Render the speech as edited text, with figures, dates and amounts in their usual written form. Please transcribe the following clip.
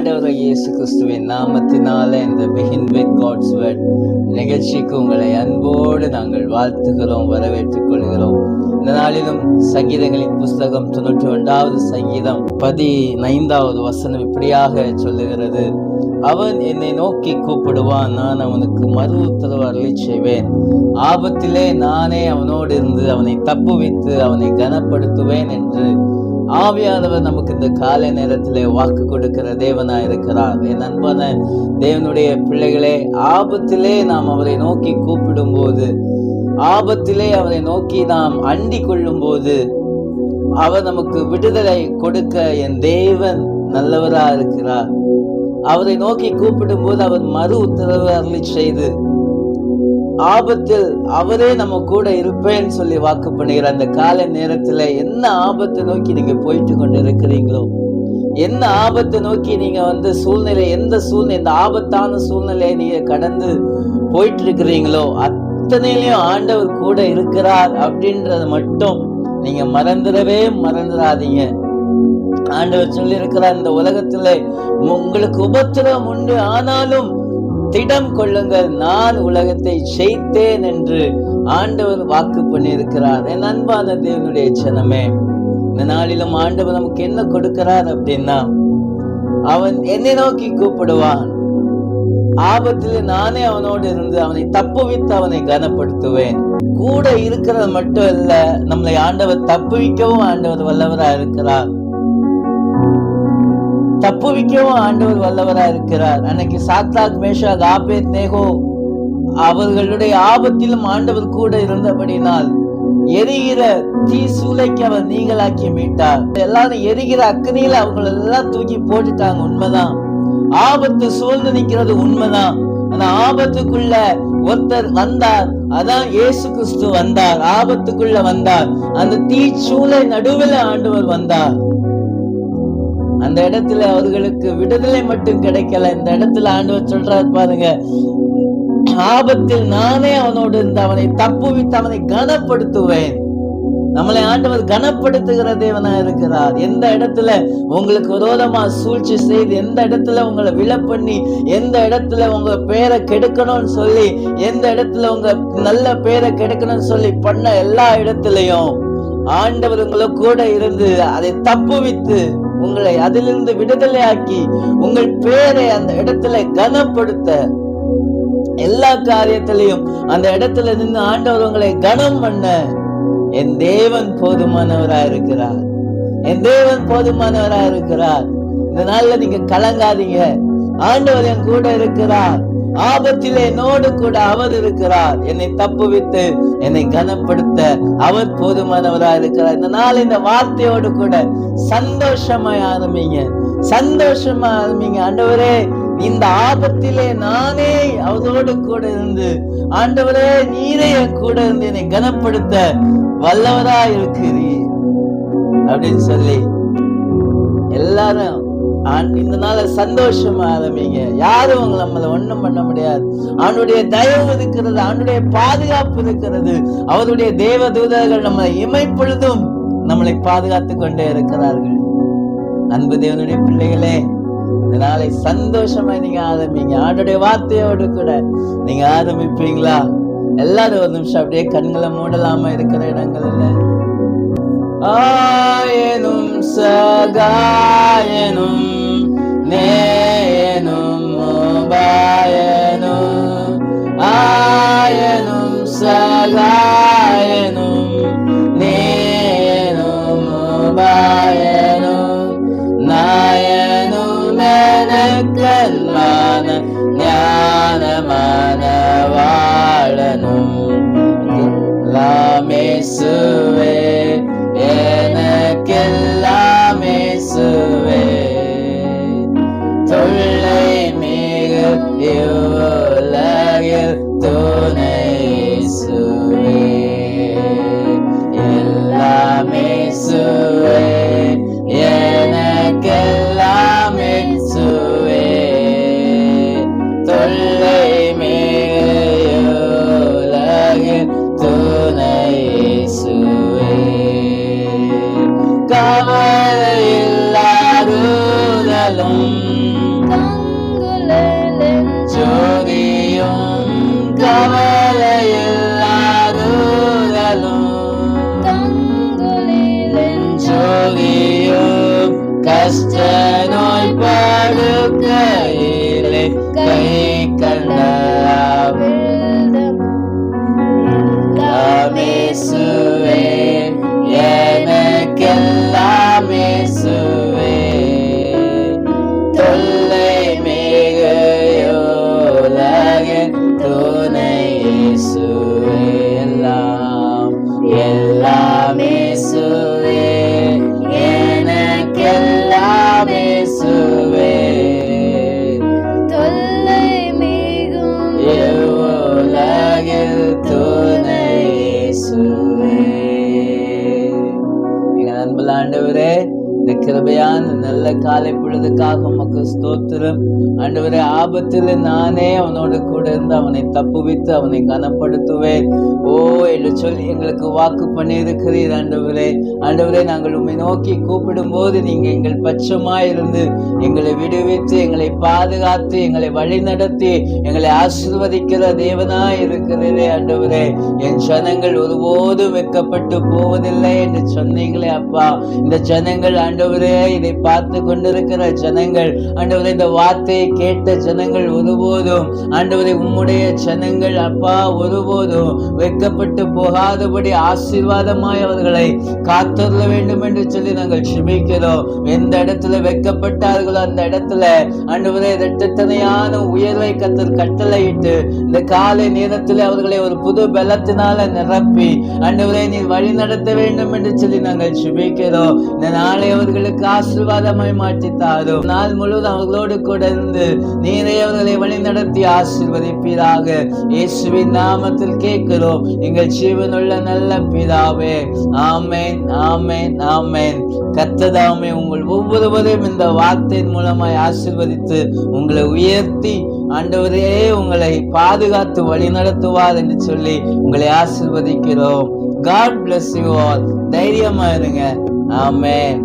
ஆண்டவர் இயேசு கிறிஸ்துவின் நாமத்தினால இந்த Begin with God's Word நிகழ்ச்சிக்கு உங்களை அன்போடு நாங்கள் வாழ்த்துகிறோம், வரவேற்றுக் கொள்கிறோம். இந்த நாளிலும் சங்கீதங்களின் புஸ்தகம் 91வது சங்கீதம் 15வது வசனம் இப்படியாக சொல்லுகிறது: அவன் என்னை நோக்கி கூப்பிடுவான், நான் அவனுக்கு மறு உத்தரவு அருளி செய்வேன். ஆபத்திலே நானே அவனோடு இருந்து அவனை தப்புவித்து அவனை கனப்படுத்துவேன் என்று ஆவியானவர் நமக்கு இந்த காலை நேரத்திலே வாக்கு கொடுக்கிற தேவனாய் இருக்கிறார். என் அன்பான தேவனுடைய பிள்ளைகளே, ஆபத்திலே நாம் அவரை நோக்கி கூப்பிடும் போது, ஆபத்திலே அவரை நோக்கி நாம் அண்டி கொள்ளும் போது அவர் நமக்கு விடுதலை கொடுக்க என் தேவன் நல்லவரா இருக்கிறார். அவரை நோக்கி கூப்பிடும் போது அவர் மறு உத்தரவு அருளி செய்து ஆபத்தில் அவரே நம்ம கூட இருப்பேன்னு சொல்லி வாக்கு பண்ணுகிற அந்த கால நேரத்துல என்ன ஆபத்தை நோக்கி நீங்க போயிட்டு கொண்டு இருக்கிறீங்களோ, என்ன ஆபத்தை நோக்கி நீங்க சூழ்நிலை, எந்த சூழ்நிலை, இந்த ஆபத்தான சூழ்நிலையை நீங்க கடந்து போயிட்டு இருக்கிறீங்களோ அத்தனையிலையும் ஆண்டவர் கூட இருக்கிறார் அப்படின்றத மட்டும் நீங்க மறந்துடாதீங்க. ஆண்டவர் சொல்லி இருக்கிறார், இந்த உலகத்துல உங்களுக்கு உபத்திரம் உண்டு, ஆனாலும் திடம் கொள்ளுங்கள், நான் உலகத்தை ஜெயித்தேன் என்று ஆண்டவர் வாக்கு பண்ணியிருக்கிறார். என் அன்பான தேவனுடைய ஜனமே, இந்த நாளிலும் ஆண்டவர் நமக்கு என்ன கொடுக்கிறார் அப்படின்னா, அவன் என்னை நோக்கி கூப்பிடுவான், ஆபத்தில் நானே அவனோடு இருந்து அவனை தப்புவித்து அவனை கனப்படுத்துவேன். கூட இருக்கிறது மட்டும் இல்ல, நம்மளை ஆண்டவர் தப்புவிக்கவும் ஆண்டவர் வல்லவரா இருக்கிறார், தப்புவிக்கவும் ஆண்டவர் வல்லவரா இருக்கிறார். அன்னைக்கு சாத்ராக், மேஷாக், ஆபேத்நேகோ அவர்களுடைய ஆபத்திலும் ஆண்டவர் கூட இருந்தபடினால் எரிகிற தீ சூளைக்கு அவர் நீங்களாக்கி மீட்டார். எல்லாரும் எரிகிற அக்னியில அவங்க எல்லாம் தூக்கி போட்டுட்டாங்க, உண்மைதான். ஆபத்து சூழ்ந்து நிற்கிறது, உண்மைதான். ஆனா ஆபத்துக்குள்ள ஒருத்தர் வந்தார், அதான் இயேசு கிறிஸ்து வந்தார், ஆபத்துக்குள்ள வந்தார். அந்த தீ சூளை நடுவில் ஆண்டவர் வந்தார். அந்த இடத்துல அவர்களுக்கு விடுதலை மட்டும் கிடைக்கல, இந்த இடத்துல ஆண்டவர் சொல்றாரு பாருங்க, ஆபத்தில் நானே அவனோடு இருந்து அவனை தப்புவித்து அவனை கனப்படுத்துவேன். நம்மளை ஆண்டவர் கனப்படுத்துகிற தேவனா இருக்கிறார். எந்த இடத்துல உங்களுக்கு விரோதமா சூழ்ச்சி செய்து, எந்த இடத்துல உங்களை விழ பண்ணி, எந்த இடத்துல உங்க பேரை கெடுக்கணும்னு சொல்லி, எந்த இடத்துல உங்க நல்ல பேரை கெடுக்கணும்னு சொல்லி பண்ண எல்லா இடத்துலயும் ஆண்டவர் உங்களை கூட இருந்து அதை தப்புவித்து உங்களை அதிலிருந்து விடுதலையாக்கி உங்கள் பேரை அந்த இடத்துல கனப்படுத்த, எல்லா காரியத்திலையும் அந்த இடத்துல நின்று ஆண்டவர் உங்களை கனம் பண்ண என் தேவன் போதுமானவரா இருக்கிறார். என் தேவன் போதுமானவரா இருக்கிறார். இந்த நாள்ல நீங்க கலங்காதீங்க, ஆண்டவர் என் கூட இருக்கிறார், ஆபத்திலே என்னோடு கூட அவர் இருக்கிறார், என்னை தப்புவித்து என்னை கனப்படுத்த அவர் போதுமானவரா இருக்கிறார். இந்த நாள் இந்த வார்த்தையோடு கூட சந்தோஷமா ஆரம்பிங்க, சந்தோஷமா ஆரம்பிங்க. ஆண்டவரே, இந்த ஆபத்திலே நானே அவரோடு கூட இருந்து, ஆண்டவரே நீரே கூட இருந்து என்னை கனப்படுத்த வல்லவரா இருக்கிறீர் அப்படின்னு சொல்லி எல்லாரும் இந்த நாள சந்தோஷமா ஆரம்பிங்க. யாரும் நம்மள ஒண்ணும் பண்ண முடியாது. அவனுடைய தயவு இருக்கிறது, அவனுடைய பாதுகாப்பு இருக்கிறது. அவருடைய தேவ தூதர்கள் நம்மளை இமைப்பொழுதும் நம்மளை பாதுகாத்து கொண்டே இருக்கிறார்கள். அன்பு தேவனுடைய பிள்ளைகளே, இந்த நாளை சந்தோஷமா நீங்க ஆரம்பிங்க. ஆண்டுடைய வார்த்தையோடு கூட நீங்க ஆரம்பிப்பீங்களா? எல்லாரும் ஒரு நிமிஷம் அப்படியே கண்களை மூடலாமா இருக்கிற இடங்கள்ல. ஆயனும் சகாயனும் நேயனும் உபாயனும், ஆயனும் சகாயனும் நேயனும் உபாயனும், நாயனும் எனக்கெல்லான ஞானமான வாழனும், எல்லாமேசுவே எனக்கெல்லாமேசுவே, தொல்லை மிகு இவ்வுலகில் துணைசுவே, எல்லாமேசுவே எனக்கெல்லாமேசுவே, தொல்லை மிகு இவ்வுலகில் துணைசுவே, கவலையில்லாருதலும் இயேசுவே எனக்கெல்லாம் இயேசுவே தொல்லை மிகுயுலகின் துணை இயேசுவே எல்லாம் இயேசுவே எனக்கெல்லாம் இயேசுவே தொல்லை மிகும் உலகில் துணை இயேசுவே. எங்கள் அன்புள்ள ஆண்டவரே, இந்த கிருபையான நல்ல காலை பொழுதுக்காக உமக்கு ஸ்தோத்திரம். ஆண்டவரே, ஆபத்தில் நானே அவனோடு கூட இருந்து அவனை தப்புவித்து அவனை கனப்படுத்துவேன் ஓ என்று சொல்லி எங்களுக்கு வாக்கு பண்ணியிருக்கிறீர். ஆண்டவரே, நாங்கள் உம்மை நோக்கி கூப்பிடும் போது நீங்க எங்கள் பட்சமாயிருந்து எங்களை விடுவித்து எங்களை பாதுகாத்து எங்களை வழி நடத்தி எங்களை ஆசீர்வதிக்கிற தேவனாய் இருக்கிறதே. ஆண்டவரே, என் ஜனங்கள் ஒருபோதும் வெட்கப்பட்டு போவதில்லை என்று சொன்னீங்களே அப்பா. இந்த ஜனங்கள் ஆண்டவரே, இதை பார்த்து கொண்டிருக்கிற ஜனங்கள் ஆண்டவரே, இந்த வார்த்தையை கேட்ட ஜனங்கள் ஒருபோதும் ஆண்டவரே உம்முடைய ஜனங்கள் அப்பா ஒருபோதும் வெட்கப்பட்டு போகாதபடி ஆசீர்வாதமாய் அவர்களை காத்துள்ள வேண்டும் என்று சொல்லி நாங்கள் ஜெபிக்கிறோம். எந்த இடத்துல வெட்கப்பட்டார்களோ அந்த இடத்துல ஆண்டவரே இரட்டத்தனையான உயர்வை கர்த்தர் கட்டளையிட்டு இந்த காலை நேரத்தில் அவர்களை ஒரு புது பலத்தினால நிரப்பி ஆண்டவரே நீர் வழி நடத்த வேண்டும் என்று சொல்லி நாங்கள் ஜெபிக்கிறோம். இந்த நாளை அவர்களுக்கு ஆசீர்வாதமாய் மாற்றி தாரும். நாள் முழுவதும் அவர்களோடு கூட இருந்து நீரே அவர்களை வழி நடத்தி ஆசீர்வதிப்பீராக. இயேசுவின் நாமத்தில் கேட்கிறோம் எங்கள் ஜீவனுள்ள நல்ல பிதாவே. ஆமென், ஆமென், ஆமென். கர்த்ததாமே உங்கள் ஒவ்வொருவரையும் இந்த வார்த்தையின் மூலமாய் ஆசீர்வதித்து உங்களை உயர்த்தி ஆண்டவரே உங்களை பாதுகாத்து வழி நடத்துவார் என்று சொல்லி உங்களை ஆசீர்வதிக்கிறோம். God bless you all. தைரியமா இருங்க. ஆமென்.